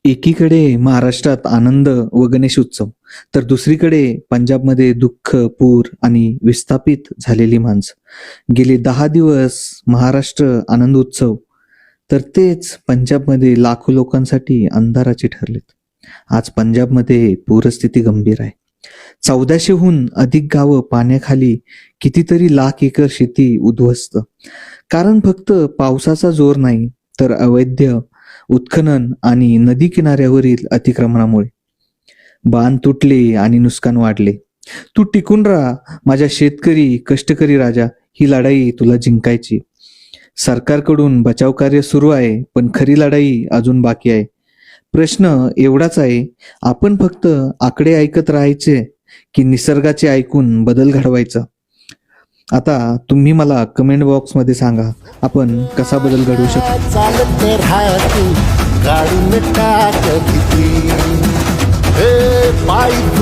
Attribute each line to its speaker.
Speaker 1: एकीकडे महाराष्ट्रात आनंद व गणेश उत्सव, तर दुसरीकडे पंजाबमध्ये दुःख, पूर आणि विस्थापित झालेली माणसं. गेले 10 दिवस महाराष्ट्र आनंद उत्सव, तर तेच पंजाबमध्ये लाखो लोकांसाठी अंधाराचे ठरलेत. आज पंजाबमध्ये पूरस्थिती गंभीर आहे. 1400हून अधिक गावं पाण्याखाली, कितीतरी लाख एकर शेती उद्ध्वस्त. कारण फक्त पावसाचा जोर नाही, तर अवैध उत्खनन आणि नदी किनाऱ्यावरील अतिक्रमणामुळे. बांध तुटले आणि नुकसान वाढले. तू टिकून राहा माझ्या शेतकरी कष्टकरी राजा, ही लढाई तुला जिंकायची. सरकारकडून बचाव कार्य सुरू आहे, पण खरी लढाई अजून बाकी आहे. प्रश्न एवढाच आहे, आपण फक्त आकडे ऐकत राहायचे की निसर्गाचे ऐकून बदल घडवायचा? आता तुम्ही मला कमेंट बॉक्स मध्ये सांगा, आपण कसा बदल घडवू शकतो.
Speaker 2: चालत राहतो गाडून टाक भीती, पायी